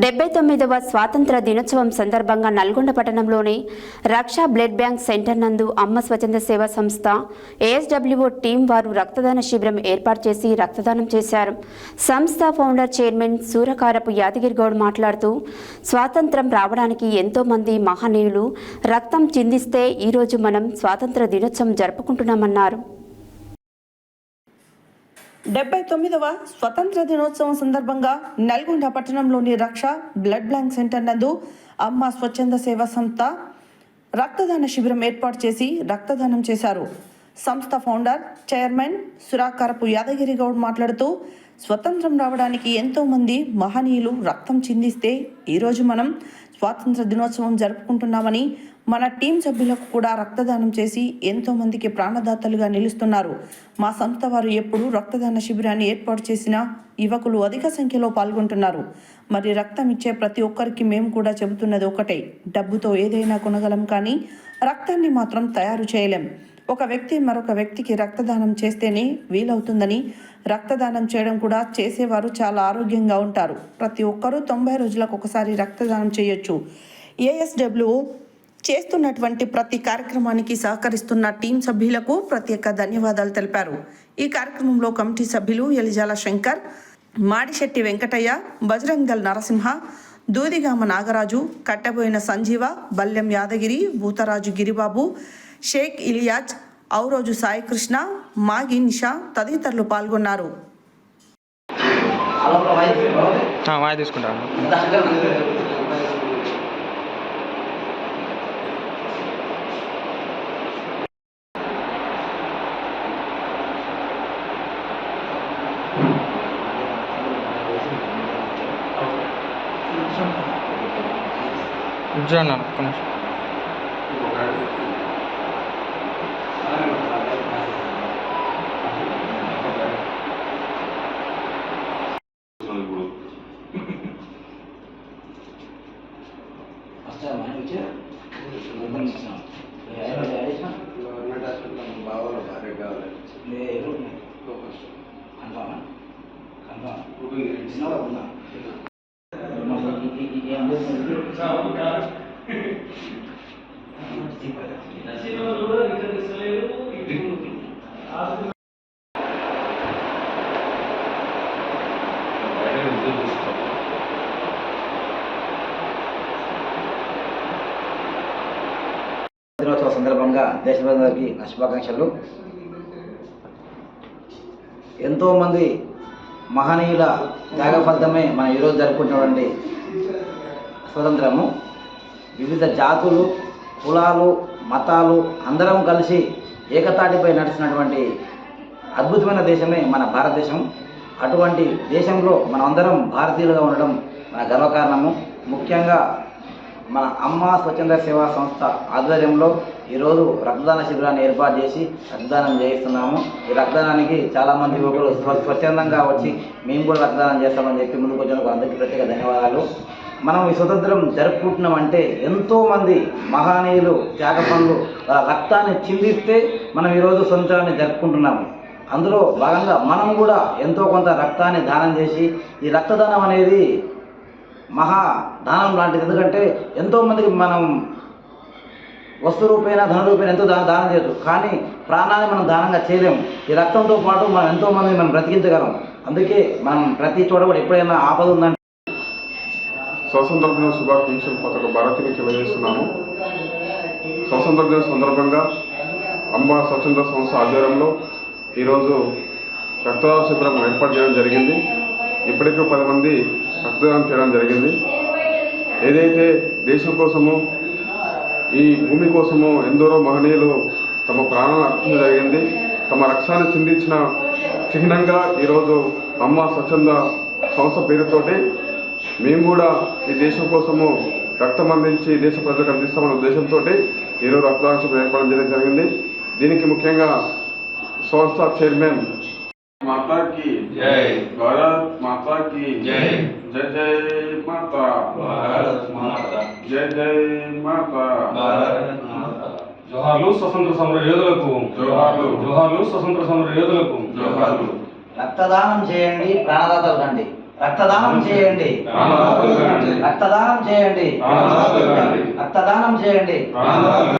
79వ స్వాతంత్ర దినోత్సవం సందర్భంగా నల్గొండ పట్టణంలోని రక్షా బ్లడ్ బ్యాంక్ సెంటర్ నందు అమ్మ స్వచ్ఛంద సేవా సంస్థ ఏఎస్డబ్ల్యూఓ టీం వారు రక్తదాన శిబిరం ఏర్పాటు చేసి రక్తదానం చేశారు. సంస్థ ఫౌండర్ చైర్మన్ సూరకారపు యాదగిరి గౌడ్ మాట్లాడుతూ స్వాతంత్రం రావడానికి ఎంతో మంది మహనీయులు రక్తం చిందిస్తే ఈరోజు మనం స్వాతంత్ర దినోత్సవం జరుపుకుంటున్నామన్నారు. 79వ స్వతంత్ర దినోత్సవం సందర్భంగా నల్గొండ పట్టణంలోని రక్ష బ్లడ్ బ్యాంక్ సెంటర్ నందు అమ్మ స్వచ్ఛంద సేవా సంస్థ రక్తదాన శిబిరం ఏర్పాటు చేసి రక్తదానం చేశారు. సంస్థ ఫౌండర్ చైర్మన్ సురాకారపు యాదగిరి గౌడ్ మాట్లాడుతూ స్వతంత్రం రావడానికి ఎంతో మంది మహనీయులు రక్తం చిందిస్తే ఈరోజు మనం స్వాతంత్ర దినోత్సవం జరుపుకుంటున్నామని, మన టీం సభ్యులకు కూడా రక్తదానం చేసి ఎంతో మందికి ప్రాణదాతలుగా నిలుస్తున్నారు. మా సంస్థ వారు ఎప్పుడు రక్తదాన శిబిరాన్ని ఏర్పాటు చేసిన యువకులు అధిక సంఖ్యలో పాల్గొంటున్నారు. మరి రక్తం ఇచ్చే ప్రతి ఒక్కరికి మేము కూడా చెబుతున్నది ఒకటే, డబ్బుతో ఏదైనా కొనగలం కానీ రక్తాన్ని మాత్రం తయారు చేయలేం. ఒక వ్యక్తి మరొక వ్యక్తికి రక్తదానం చేస్తేనే వీలవుతుందని, రక్తదానం చేయడం కూడా చేసేవారు చాలా ఆరోగ్యంగా ఉంటారు. ప్రతి ఒక్కరూ 90 రోజులకు ఒకసారి రక్తదానం చేయొచ్చు. ఏఎస్డబ్ల్యూఓ చేస్తున్నటువంటి ప్రతి కార్యక్రమానికి సహకరిస్తున్న టీం సభ్యులకు ప్రత్యేక ధన్యవాదాలు తెలిపారు. ఈ కార్యక్రమంలో కమిటీ సభ్యులు ఎలిజాల శంకర్, మాడిశెట్టి వెంకటయ్య, బజరంగ్ దళ్ నరసింహ, దూదిగామ నాగరాజు, కట్టబోయిన సంజీవ, బల్లెం యాదగిరి, భూతరాజు గిరిబాబు, షేక్ ఇలియాజ్, ఔరోజు సాయికృష్ణ, మాగి నిషా తదితరులు పాల్గొన్నారు. దినోత్సవ సందర్భంగా దేశమందరికీ శుభాకాంక్షలు. ఎంతోమంది మహనీయుల త్యాగ ఫలితమే మనం ఈరోజు జరుపుకుంటున్నటువంటి స్వతంత్రము. వివిధ జాతులు, కులాలు, మతాలు అందరం కలిసి ఏకతాటిపై నడిచినటువంటి అద్భుతమైన దేశమే మన భారతదేశం. అటువంటి దేశంలో మనం అందరం భారతీయులుగా ఉండడం మన గర్వకారణము. ముఖ్యంగా మన అమ్మ స్వచ్ఛంద సేవా సంస్థ ఆధ్వర్యంలో ఈరోజు రక్తదాన శిబిరాన్ని ఏర్పాటు చేసి రక్తదానం చేయిస్తున్నాము. ఈ రక్తదానానికి చాలామంది యువకులు స్వచ్ఛందంగా వచ్చి మేము కూడా రక్తదానం చేస్తామని చెప్పి ముందుకు వచ్చినందుకు అందరికీ ప్రత్యేక ధన్యవాదాలు. మనం ఈ స్వతంత్రం జరుపుకుంటున్నామంటే ఎంతోమంది మహనీయులు త్యాగపనులు రక్తాన్ని చిందిస్తే మనం ఈరోజు స్వతంత్రాన్ని జరుపుకుంటున్నాము. అందులో భాగంగా మనం కూడా ఎంతో కొంత రక్తాన్ని దానం చేసి, ఈ రక్తదానం అనేది మహా దానం లాంటిది. ఎందుకంటే ఎంతోమందికి మనం వస్తు రూపేణ ధన రూపేణ ఎంతో దానం చేయొచ్చు, కానీ ప్రాణాన్ని మనం దానంగా చేయలేము. ఈ రక్తంతో పాటు మనం ఎంతోమంది మనం బ్రతికించగలం. అందుకే మనం ప్రతి చోట కూడా ఎప్పుడైనా ఆపద ఉందంటే స్వాతంత్ర దిన శుభాకాంక్షలు పథక భారతీయులు తెలియజేస్తున్నాము. స్వాతంత్ర దిన సందర్భంగా అమ్మ స్వచ్ఛంద సంస్థ ఆధ్వర్యంలో ఈరోజు రక్తదాన శిబిరం ఏర్పాటు చేయడం జరిగింది. ఇప్పటికే 10 మంది రక్తదానం చేయడం జరిగింది. ఏదైతే దేశం కోసము, ఈ భూమి కోసము ఎందరో మహనీయులు తమ ప్రాణాలను అర్పించడం జరిగింది. తమ రక్తాన్ని చిందించిన చిహ్నంగా ఈరోజు అమ్మ స్వచ్ఛంద సంస్థ పేరుతోటి మేము కూడా ఈ దేశం కోసము రక్తం అందించి దేశ ప్రజలకు అందిస్తామన్న ఉద్దేశంతో ఈరోజు రక్తదాన శిబిరం ఏర్పాటు చేయడం జరిగింది. దీనికి ముఖ్యంగా సంస్థ చైర్మన్ माता की जय, भारत माता की जय, जय जय माता भारत माता, जय जय माता भारत माता. జోహార్లు స్వతంత్ర సమర యోధులకు, జోహార్లు. జోహార్లు స్వతంత్ర సమర యోధులకు, జోహార్లు. రక్తదానం చేయండి, ప్రాణదాతలు కండి. రక్తదానం చేయండి, ప్రాణదాతలు కండి. రక్తదానం చేయండి. ప్రాణదానం చేయండి. రక్తదానం చేయండి. ప్రాణదానం